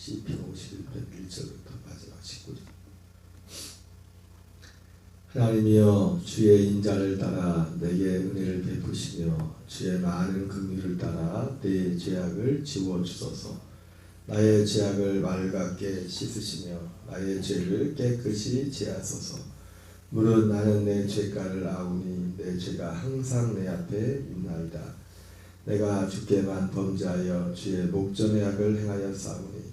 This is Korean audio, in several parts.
시편 51편 1절부터 마지막 19절. 하나님이여 주의 인자를 따라 내게 은혜를 베푸시며 주의 많은 긍휼을 따라 내 죄악을 지워주소서. 나의 죄악을 맑게 씻으시며 나의 죄를 깨끗이 제하소서. 무릇 나는 내 죄가를 아우니 내 죄가 항상 내 앞에 있나이다. 내가 주께만 범죄하여 주의 목전의 악을 행하여 싸우니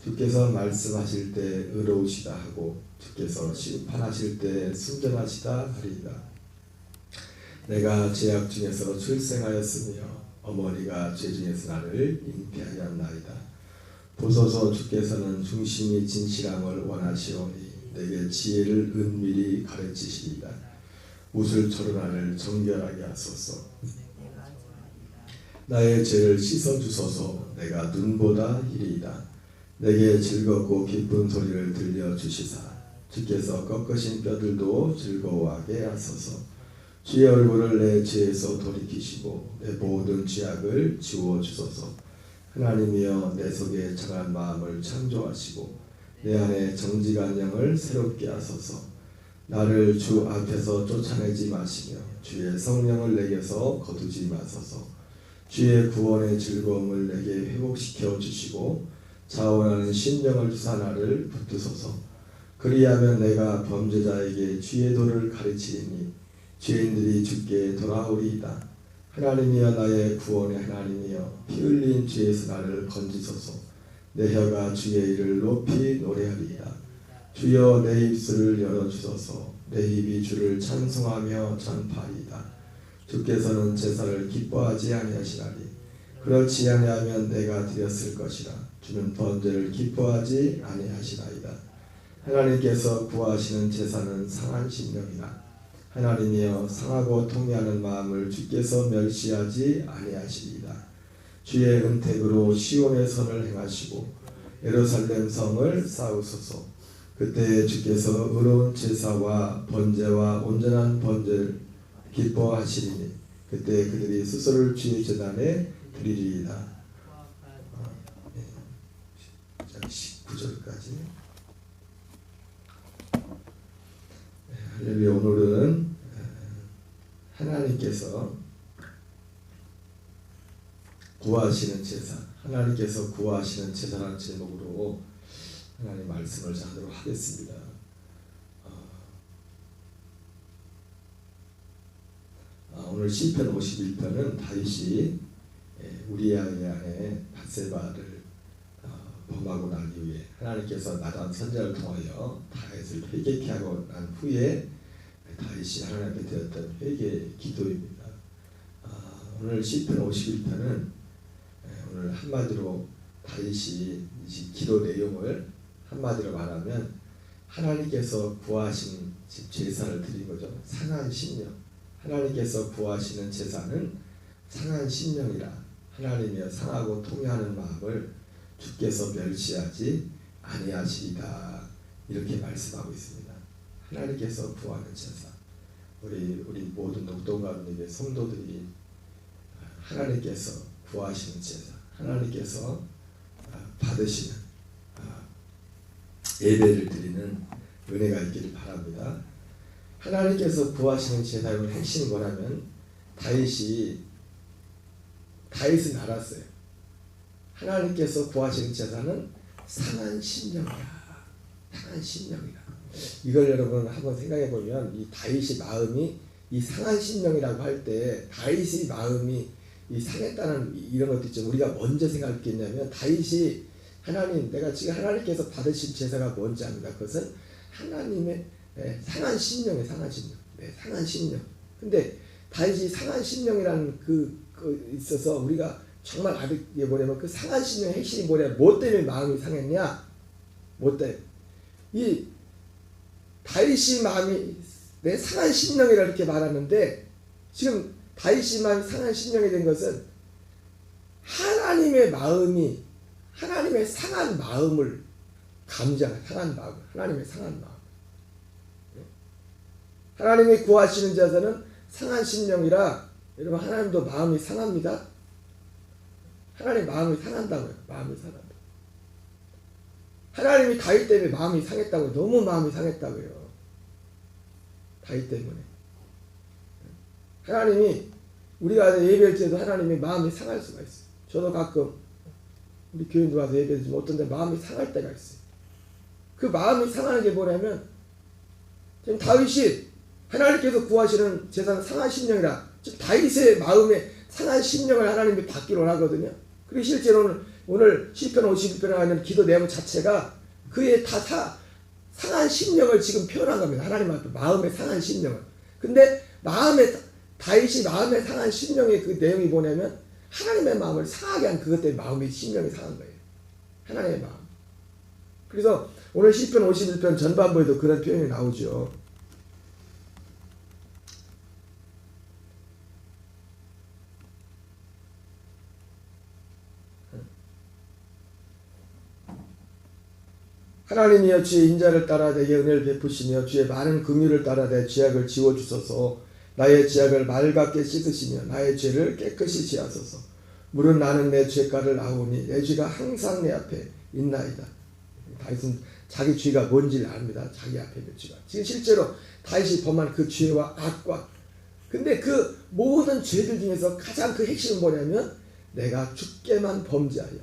주께서 말씀하실 때 의로우시다 하고 주께서 심판하실 때 순전하시다 하리이다. 내가 죄악 중에서 출생하였으며 어머니가 죄 중에서 나를 잉태하였나이다. 보소서 주께서는 중심이 진실함을 원하시오니 내게 지혜를 은밀히 가르치시리이다. 우슬초로 나를 정결하게 하소서. 나의 죄를 씻어주소서. 내가 눈보다 희리이다. 내게 즐겁고 기쁜 소리를 들려주시사 주께서 꺾으신 뼈들도 즐거워하게 하소서. 주의 얼굴을 내 죄에서 돌이키시고 내 모든 죄악을 지워주소서. 하나님이여 내 속에 정한 마음을 창조하시고 내 안에 정직한 영을 새롭게 하소서. 나를 주 앞에서 쫓아내지 마시며 주의 성령을 내게서 거두지 마소서. 주의 구원의 즐거움을 내게 회복시켜 주시고 자원하는 신령을 주사 나를 붙드소서. 그리하면 내가 범죄자에게 주의 도를 가르치리니 죄인들이 주께 돌아오리이다. 하나님이여 나의 구원의 하나님이여 피 흘린 죄에서 나를 건지소서. 내 혀가 주의 일을 높이 노래하리이다. 주여 내 입술을 열어주소서. 내 입이 주를 찬송하며 전파하리이다. 주께서는 제사를 기뻐하지 아니하시나니 그렇지 아니하면 내가 드렸을 것이라. 주는 번제를 기뻐하지 아니하시나이다. 하나님께서 구하시는 제사는 상한 심령이라. 하나님이여 상하고 통회하는 마음을 주께서 멸시하지 아니하시리이다. 주의 은택으로 시온의 선을 행하시고 예루살렘 성을 쌓으소서. 그때 주께서 의로운 제사와 번제와 온전한 번제를 기뻐하시리니 그때 그들이 스스로를 주의 제단에 드리리이다. 19절까지. 할렐루야. 오늘은 하나님께서 구하시는 제사, 하나님께서 구하시는 제사라는 제목으로 하나님 말씀을 하도록 하겠습니다. 오늘 시편 51편은 다윗이 우리아의 아내 밧세바를 범하고 난 이후에 하나님께서 나단 선지자를 통하여 다윗을 회개케 하고 난 후에 다윗이 하나님 앞에 드렸던 회개 기도입니다. 오늘 시편 51편은 오늘 한마디로 다윗이 이 기도 내용을 한마디로 말하면 하나님께서 구하신 제사를 드린 거죠. 상한 심령. 하나님께서 구하시는 제사는 상한 심령이라. 하나님이여 상하고 통회하는 마음을 주께서 멸시하지 아니하시리다. 이렇게 말씀하고 있습니다. 하나님께서 구하는 제사. 우리 모든 녹동가족에게 성도들이 하나님께서 구하시는 제사, 하나님께서 받으시는 예배를 드리는 은혜가 있기를 바랍니다. 하나님께서 구하시는 제사의 핵심이 뭐냐면 다윗은 알았어요. 하나님께서 구하시는 제사는 상한 심령이야. 상한 심령이라. 이걸 여러분 한번 생각해 보면 이 다윗의 마음이 이 상한 심령이라고 할 때 다윗의 마음이 이 상했다는 이런 것도 있죠. 우리가 먼저 생각할 게 있냐면 다윗이 하나님, 내가 지금 하나님께서 받으신 제사가 뭔지 압니다. 그것은 하나님의 상한 심령이에요. 상한 심령. 상한 심령. 근데 다윗이 상한 심령이라는 그 있어서 우리가 정말 아는 게 뭐냐면 그 상한 심령의 핵심이 뭐냐? 뭐 때문에 마음이 상했냐? 뭐 때문에? 이 다윗이 마음이 내 상한 심령이라 이렇게 말하는데 지금 다윗이 마음이 상한 심령이 된 것은 하나님의 마음이 하나님의 상한 마음을 감지하는 상한 마음, 하나님의 상한 마음. 하나님이 구하시는 자들은 상한 심령이라. 여러분 하나님도 마음이 상합니다. 하나님 마음이 상한다고요. 마음이 상한다. 하나님이 다윗 때문에 마음이 상했다고요. 너무 마음이 상했다고요. 다윗 때문에. 하나님이 우리가 예배할 때도 하나님이 마음이 상할 수가 있어요. 저도 가끔 우리 교인들 와서 예배드리면 어떤 데 마음이 상할 때가 있어요. 그 마음이 상하는 게 뭐냐면 지금 다윗이 하나님께서 구하시는 제사는 상한 심령이라 지금 다윗의 마음에 상한 심령을 하나님이 받기로 하거든요. 그리고 실제로는 오늘 시편 51편에 하는 기도 내용 자체가 그의 상한 심령을 지금 표현한 겁니다. 하나님 앞에 마음의 상한 심령을. 근데 다윗이 마음의 상한 심령의 그 내용이 뭐냐면 하나님의 마음을 상하게 한 그것 때문에 마음의 심령이 상한 거예요. 하나님의 마음. 그래서 오늘 시편 51편 전반부에도 그런 표현이 나오죠. 하나님이여 주의 인자를 따라 내게 은혜를 베푸시며 주의 많은 긍휼을 따라 내 죄악을 지워주소서. 나의 죄악을 맑게 씻으시며 나의 죄를 깨끗이 지하소서. 물은 나는 내 죄가를 아오니 내 죄가 항상 내 앞에 있나이다. 다윗은 자기 죄가 뭔지를 압니다. 자기 앞에 있는 죄가. 지금 실제로 다윗이 범한 그 죄와 악과 근데 그 모든 죄들 중에서 가장 그 핵심은 뭐냐면 내가 주께만 범죄하여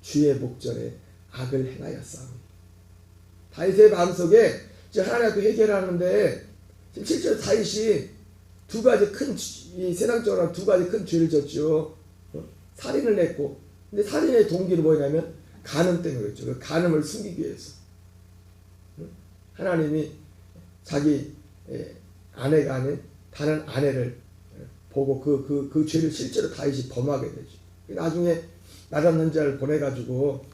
주의 목전에 악을 행하였사오니. 다윗의 마음속에 하나님 앞에 회개하는데 지금 실제로 다윗이 두 가지 이 세상적으로 두 가지 큰 죄를 졌죠. 살인을 했고, 근데 살인의 동기는 뭐냐면 간음 때문에 그랬죠. 그 간음을 숨기기 위해서. 하나님이 자기 아내가 아닌 다른 아내를 보고 그 죄를 실제로 다윗이 범하게 되죠. 나중에 나단 선지자를 보내가지고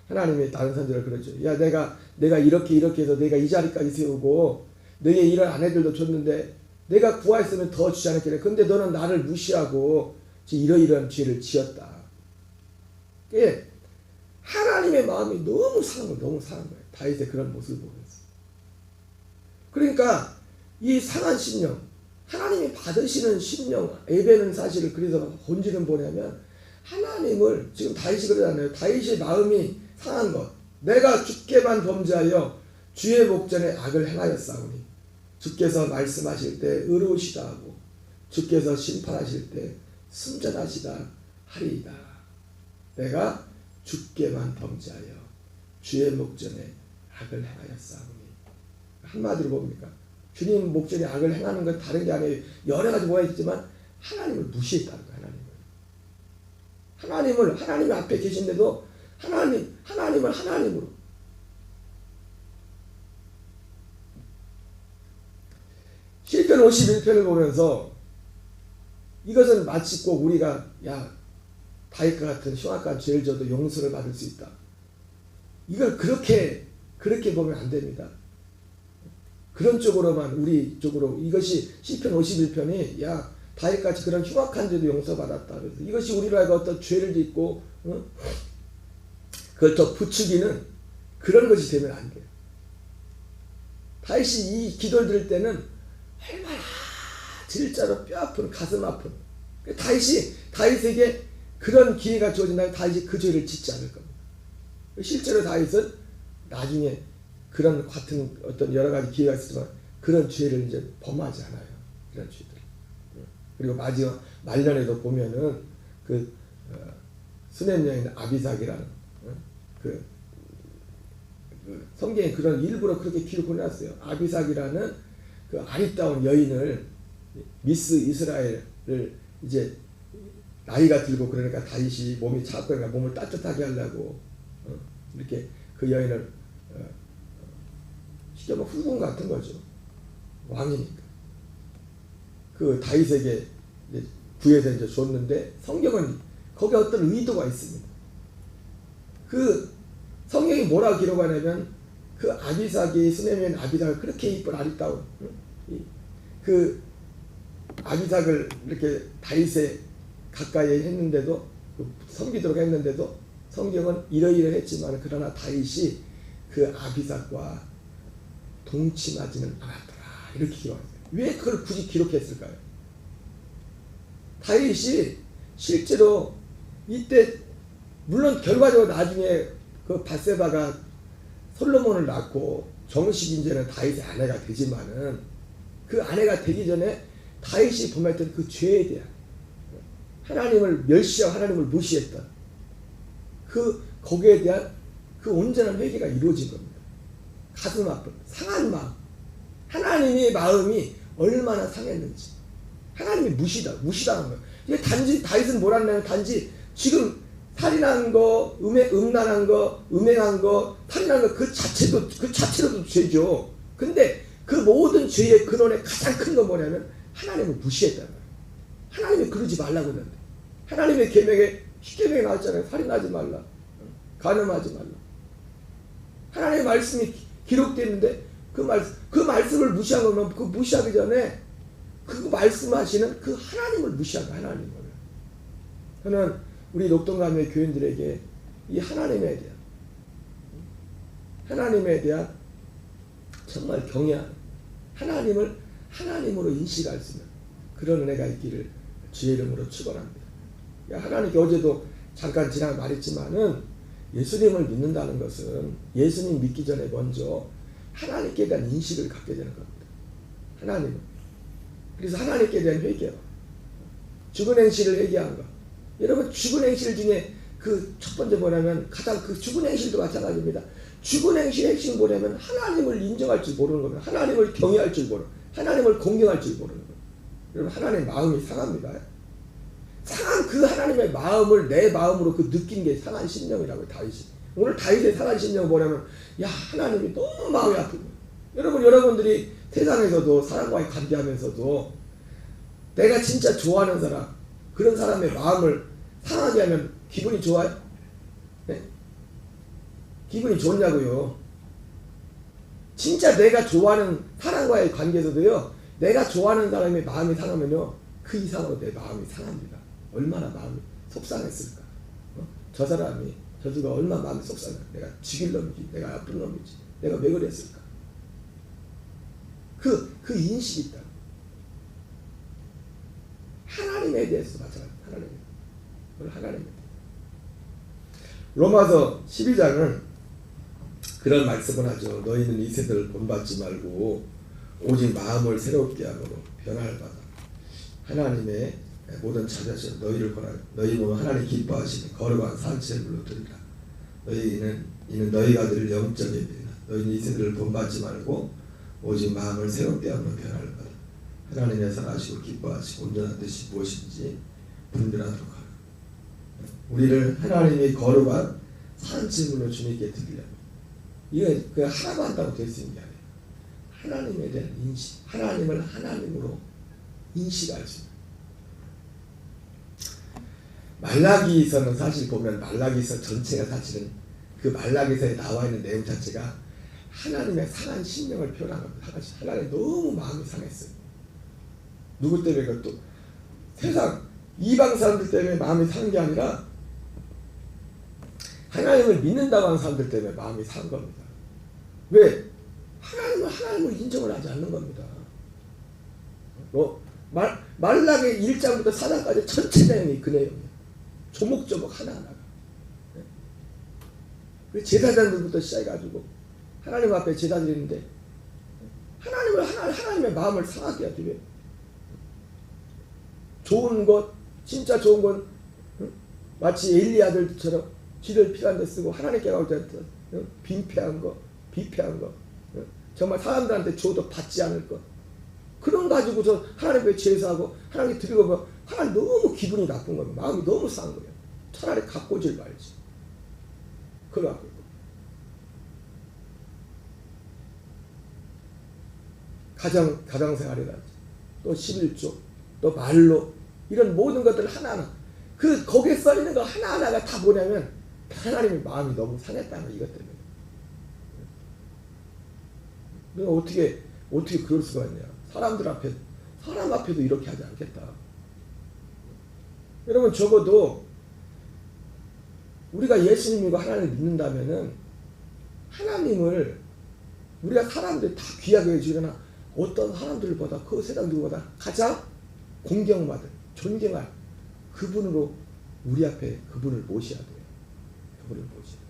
하나님이 다른 선지자를 그러죠. 야, 내가 이렇게 해서 내가 이 자리까지 세우고 너에게 이런 아내들도 줬는데 내가 구하였으면 더 주지 않았겠냐. 근데 너는 나를 무시하고 이러이러한 죄를 지었다. 그게 하나님의 마음이 너무 상한 거예요. 다윗의 그런 모습을 보면서. 그러니까 이 상한 심령, 하나님이 받으시는 심령, 예배는 사실을 그래서 본질은 뭐냐면 하나님을 지금 다윗이 그러잖아요. 다윗의 마음이 상한 것. 내가 주께만 범죄하여 주의 목전에 악을 행하였사오니 주께서 말씀하실 때 의로우시다 하고 주께서 심판하실 때 순전하시다 하리이다. 내가 주께만 범죄하여 주의 목전에 악을 행하였사오니. 한마디로 뭡니까? 주님 목전에 악을 행하는 건 다른 게 아니에요. 여러 가지 뭐가 있지만 하나님을 무시했다는 거예요. 하나님 앞에 계신데도 하나님을 하나님으로. 시편 51편을 보면서 이것은 마치 꼭 우리가 다윗과 같은 흉악한 죄를 져도 용서를 받을 수 있다. 이걸 그렇게 보면 안 됩니다. 그런 쪽으로만 우리 쪽으로 이것이 시편 51편이 다윗같이 그런 흉악한 죄도 용서받았다. 그래서 이것이 우리로 하여금 어떤 죄를 짓고 그걸 더 부추기는 그런 것이 되면 안 돼요. 다윗이 이 기도를 들을 때는 얼마나 진짜로 뼈 아픈 가슴 아픈 다윗에게 그런 기회가 주어진다면 다윗이 그 죄를 짓지 않을 겁니다. 실제로 다윗은 나중에 그런 같은 어떤 여러 가지 기회가 있었지만 그런 죄를 이제 범하지 않아요. 그런 죄들. 그리고 마지막 말년에도 보면은 수넴 여인 아비삭이라는 그 성경에 그런 일부러 그렇게 기록을 해놨어요. 아비삭이라는 그 아리따운 여인을 미스 이스라엘을 이제 나이가 들고 그러니까 다윗이 몸이 차고 그러니까 몸을 따뜻하게 하려고 이렇게 그 여인을 쉽게 말하면 후궁 같은 거죠. 왕이니까. 그 다윗에게 구해서 이제 줬는데 성경은 거기에 어떤 의도가 있습니다. 그 성경이 뭐라고 기록하냐면 그 아비삭이 수넴의 아비삭을 그렇게 이쁜 아리따운 그 아비삭을 이렇게 다윗에 가까이 했는데도 섬기도록 했는데도 성경은 이러이러했지만 그러나 다윗이 그 아비삭과 동침하지는 않았더라 이렇게 기록했어요. 왜 그걸 굳이 기록했을까요? 다윗이 실제로 이때 물론 결과적으로 나중에 그 밧세바가 솔로몬을 낳고 정식 이제는 다윗의 아내가 되지만은 그 아내가 되기 전에 다윗이 범했던 그 죄에 대한 하나님을 멸시하고 하나님을 무시했던 거기에 대한 그 온전한 회개가 이루어진 겁니다. 가슴 아픈 상한 마음, 하나님의 마음이 얼마나 상했는지, 하나님이 무시당한 거예요. 이게 단지 다윗은 뭘 했냐면 단지 지금 살인한 거, 음란한 거, 음행한 거, 살인한 거 그 자체로도 죄죠. 근데 그 모든 죄의 근원의 가장 큰 건 뭐냐면 하나님을 무시했다는 거예요. 하나님이 그러지 말라고 했는데 하나님의 계명에 10계명에 나왔잖아요. 살인하지 말라, 간음하지 말라. 하나님의 말씀이 기록되는데 그 말씀을 무시한 거면 그 무시하기 전에 그 말씀하시는 그 하나님을 무시한 거예요. 하나님을. 저는 우리 녹동감의 교인들에게 이 하나님에 대한 정말 경외하는, 하나님을 하나님으로 인식할 수 있는 그런 은혜가 있기를 주의 이름으로 축원합니다. 하나님께 어제도 잠깐 지난 말했지만은 예수님을 믿는다는 것은 예수님 믿기 전에 먼저 하나님께 대한 인식을 갖게 되는 겁니다. 하나님은. 그래서 하나님께 대한 회개와 죽은 행실을 회개한 것. 여러분 죽은 행실 중에 그 첫 번째 뭐냐면 가장 그 죽은 행실도 마찬가지입니다. 죽은 행실의 핵심이 뭐냐면 하나님을 인정할 줄 모르는 겁니다. 하나님을 경외할 줄 모르는, 하나님을 공경할 줄 모르는 겁니다. 여러분 하나님의 마음이 상합니다. 상한 그 하나님의 마음을 내 마음으로 그 느낀 게 상한 심령이라고요. 다윗이. 오늘 다윗의 상한 심령은 뭐냐면 야 하나님이 너무 마음이 아픈 거예요. 여러분들이 세상에서도 사람과의 관계하면서도 내가 진짜 좋아하는 사람, 그런 사람의 마음을 상하게 하면 기분이 좋아요? 네? 기분이 좋냐고요. 진짜 내가 좋아하는 사람과의 관계에서도요, 내가 좋아하는 사람의 마음이 상하면요 그 이상으로 내 마음이 상합니다. 얼마나 마음이 속상했을까. 저 사람이 저 누가 얼마나 마음이 속상해. 내가 죽일 놈이지, 내가 나쁜 놈이지, 내가 왜 그랬을까. 그 인식이 있다. 하나님에 대해서 마찬가지. 하나님에 대해서. 로마서 12장은 그런 말씀을 하죠. 너희는 이 세대를 본받지 말고 오직 마음을 새롭게 함으로 변화를 받아 하나님의 모든 자녀들 너희를 권하여 너희 몸은 하나님 기뻐하시는 거룩한 산채물로 드리라. 이는 너희가 드릴 영적 예배이라. 너희는 이 세대를 본받지 말고 오직 마음을 새롭게 함으로 변화를 받아 하나님의 선하시고 기뻐하시고 온전한 뜻이 무엇인지 분별하도록 하라. 우리를 하나님의 거룩한 산채물로 주님께 드리려면 이게 그 하라고 한다고 될 수 있는 게 아니에요. 하나님에 대한 인식, 하나님을 하나님으로 인식할 수 있는. 말라기서는 사실 보면 말라기서 전체가 사실은 그 말라기서에 나와 있는 내용 자체가 하나님의 상한 심령을 표현한 겁니다. 하나님 너무 마음이 상했어요. 누구 때문에 그것도 세상 이방 사람들 때문에 마음이 상한 게 아니라 하나님을 믿는다고 하는 사람들 때문에 마음이 상한 겁니다. 왜? 하나님을 인정을 하지 않는 겁니다. 말라기 1장부터 4장까지 전체 내용이 그 내용이에요. 조목조목 하나하나가. 제사장들부터 시작해가지고 하나님 앞에 제사 드리는데 하나님의 마음을 상하게 하지 왜? 좋은 것, 진짜 좋은 건 마치 엘리 아들처럼 쥐를 피한 데 쓰고 하나님께 나올 때 빈패한 거, 비패한 거, 정말 사람들한테 줘도 받지 않을 것, 그런 가지고서 하나님께 제사하고 하나님께 드리고 보면 하나님 너무 기분이 나쁜 거예요. 마음이 너무 싼 거예요. 차라리 갖고 질 말지. 그걸 갖고 있고. 가정생활이라든지 또 11조 또 말로 이런 모든 것들 하나하나 거기에 써있는 거 하나하나가 다 뭐냐면 하나님의 마음이 너무 상했다는 거 이것 때문에. 내가 어떻게 그럴 수가 있냐. 사람 앞에도 이렇게 하지 않겠다. 여러분 적어도 우리가 예수님이고 하나님을 믿는다면은 하나님을 우리가 사람들이 다 귀하게 해주거나 어떤 사람들보다 그 세상 누구보다 가장 공경받은 존경할 그분으로 우리 앞에 그분을 모셔야 돼요. 그분을 모셔야 돼요.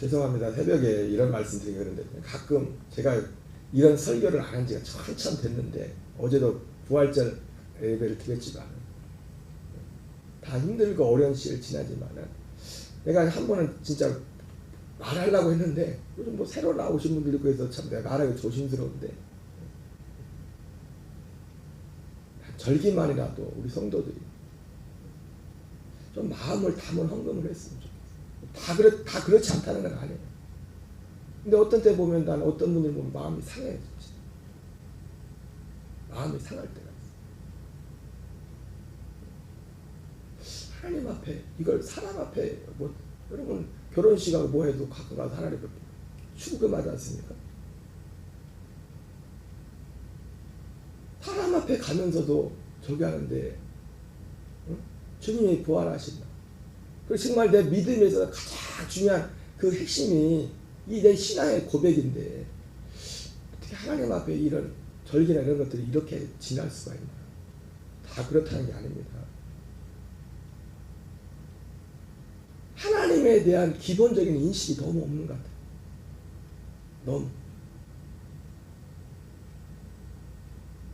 죄송합니다. 새벽에 이런 말씀 드리기 그런데 가끔 제가 이런 설교를 안 한 지가 한참 됐는데 어제도 부활절 예배를 드렸지만 다 힘들고 어려운 시기를 지나지만 내가 한 번은 진짜 말하려고 했는데 요즘 뭐 새로 나오신 분들 있고 해서 참 내가 말하기 조심스러운데 절기만이라도 우리 성도들이 좀 마음을 담은 헌금을 했으면 좋겠어요. 다 그렇지 않다는 건 아니에요. 근데 어떤 때 보면 난 어떤 분들 보면 마음이 상해요. 진짜. 마음이 상할 때가 있어요. 하나님 앞에 이걸 사람 앞에 뭐 여러분 결혼식하고 뭐 해도 갖고 가서 하나님 앞에 축금하지 않습니까? 사람 앞에 가면서도 저기 하는데 응? 주님이 부활하신다. 그리고 정말 내 믿음에서 가장 중요한 그 핵심이 이 내 신앙의 고백인데 어떻게 하나님 앞에 이런 절기나 이런 것들이 이렇게 지날 수가 있나. 다 그렇다는 게 아닙니다. 하나님에 대한 기본적인 인식이 너무 없는 것 같아요. 너무.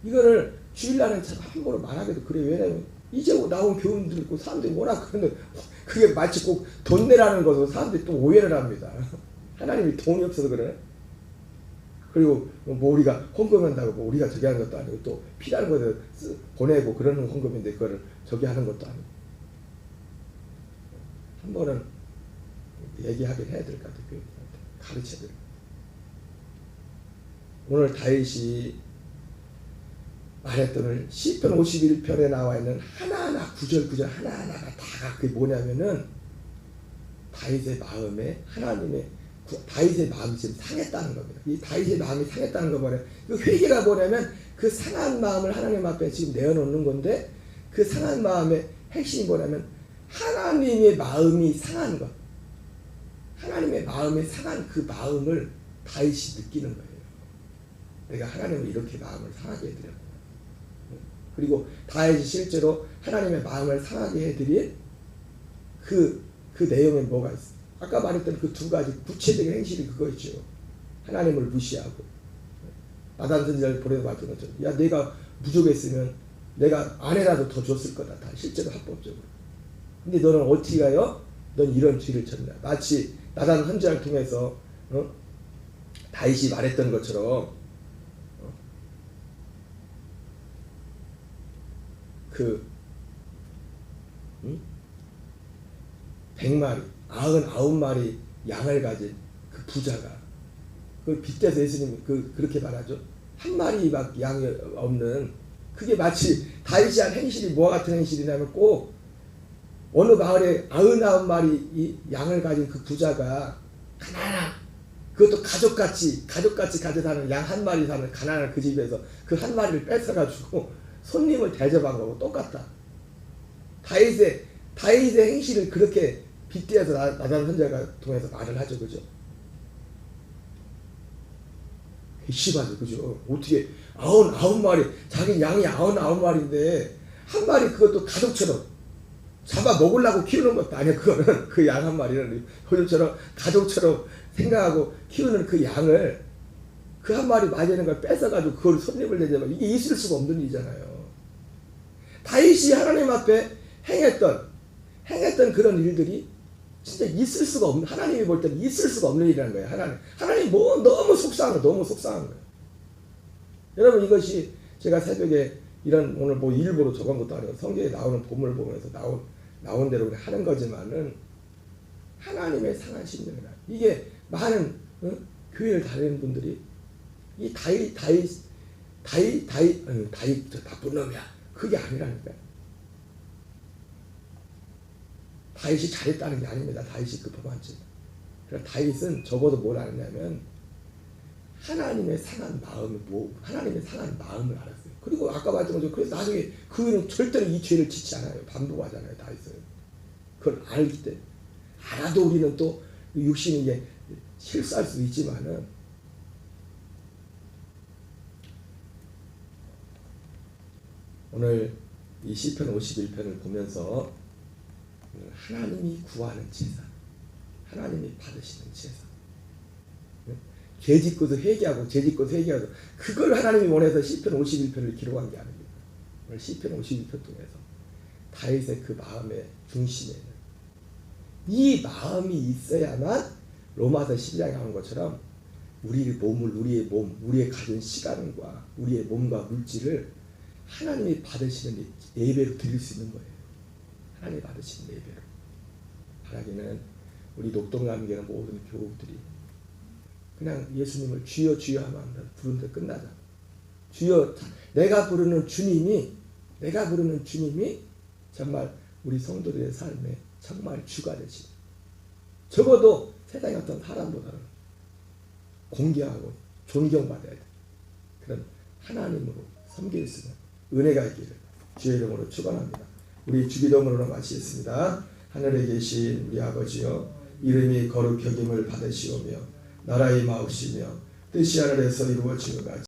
이거를 주일날은 참 함부로 말하기도 그래요. 왜냐면 이제 나온 교훈들 있고 사람들이 워낙 그런데 그게 마치 꼭 돈 내라는 것으로 사람들이 또 오해를 합니다. 하나님이 돈이 없어서 그래. 그리고 뭐 우리가 헌금한다고 뭐 우리가 저기 하는 것도 아니고 또 필요한 것을 보내고 그러는 헌금인데 그거를 저기 하는 것도 아니고 한 번은 얘기하긴 해야 될 것 같아요. 가르쳐야 돼요. 오늘 다윗이 말했던 시편 51편에 나와 있는 하나하나 구절 하나하나가 다 그게 뭐냐면은 다윗의 마음에 다윗의 마음이 지금 상했다는 겁니다. 이 다윗의 마음이 상했다는 거 뭐냐면 그 회개가 뭐냐면 그 상한 마음을 하나님 앞에 지금 내어놓는 건데 그 상한 마음의 핵심이 뭐냐면 하나님의 마음이 상한 것. 하나님의 마음이 상한 그 마음을 다윗이 느끼는 거예요. 내가 하나님을 이렇게 마음을 상하게 해드렸구나. 그리고 다윗이 실제로 하나님의 마음을 상하게 해드린 그 내용에 뭐가 있어? 아까 말했던 그 두 가지 구체적인 행실이 그거였죠. 하나님을 무시하고 나단 선지자를 보내서 봤던 것처럼 야 내가 부족했으면 내가 아내라도 더 줬을 거다. 다 실제로 합법적으로. 근데 너는 어떻게 가요? 넌 이런 죄를 졌냐. 마치 나단 선지자를 통해서 다윗이 말했던 것처럼 그 100마리 99마리 양을 가진 그 부자가 그 빗대서 예수님이 그렇게 말하죠. 한 마리밖에 양이 없는 그게 마치 다윗이 한 행실이 뭐와 같은 행실이냐면 꼭 어느 마을에 99마리 이 양을 가진 그 부자가 가난한 그것도 가족같이 가져 사는 양 한 마리 사는 가난한 그 집에서 그 한 마리를 뺏어가지고 손님을 대접한 거고 똑같다. 다윗의 행실을 그렇게 빗대어서 나단 선지자가 통해서 말을 하죠. 그죠? 괘씸하죠. 그죠? 어떻게 99마리 자기 양이 99마리인데 한 마리 그것도 가족처럼 잡아 먹으려고 키우는 것도 아니야. 그거는 그 양 한 마리는 요즘처럼 가족처럼 생각하고 키우는 그 양을 그 한 마리 맞이하는 걸 뺏어가지고 그걸 손님을 대접하고 이게 있을 수가 없는 일이잖아요. 다윗이 하나님 앞에 행했던 그런 일들이 진짜 있을 수가 없는, 하나님이 볼 때는 있을 수가 없는 일이라는 거예요. 하나님 뭐 너무 속상한 거예요. 여러분 이것이 제가 새벽에 이런 오늘 뭐 일부러 적은 것도 아니고 성경에 나오는 본문을 보면서 나온 대로 하는 거지만은 하나님의 상한 심령이라. 이게 많은 교회를 다니는 분들이 이 다윗 저 나쁜 놈이야. 그게 아니라니까요. 다윗이 잘했다는 게 아닙니다. 다윗이 급함한지. 그러나 다윗은 적어도 뭘 아느냐면 하나님의 상한 마음을 알았어요. 그리고 아까 말했던 거죠. 그래서 나중에 그는 절대로 이 죄를 짓지 않아요. 반복하잖아요. 다윗은. 그걸 알기 때문에. 알아도 우리는 또 육신이 이게 실수할 수도 있지만은 오늘 이 시편 51편을 보면서 하나님이 구하는 제사, 하나님이 받으시는 제사. 죄 짓고도 회개하고 죄 짓고도 회개하고 그걸 하나님이 원해서 시편 51편을 기록한 게 아닙니다. 오늘 시편 51편 통해서 다윗의 그 마음의 중심에는 이 마음이 있어야만 로마서 12장에 나오는 것처럼 우리의 몸을 우리의 가진 시간과 우리의 몸과 물질을 하나님이 받으시는 예배로 드릴 수 있는 거예요. 하나님이 받으시는 예배로. 바라기는 우리 녹동감교회 모든 교우들이 그냥 예수님을 주여 주여 하면 부르는데 끝나자. 주여, 내가 부르는 주님이 정말 우리 성도들의 삶에 정말 주가 되시는, 적어도 세상의 어떤 사람보다는 공개하고 존경받아야 돼. 그런 하나님으로 섬길 수 있는 은혜가 있기를 주의 이름으로 축원합니다. 우리 주기도문으로 마치겠습니다. 하늘에 계신 우리 아버지여, 이름이 거룩히 여김을 받으시오며 나라의 마옵시며 뜻이 하늘에서 이루어지는 같이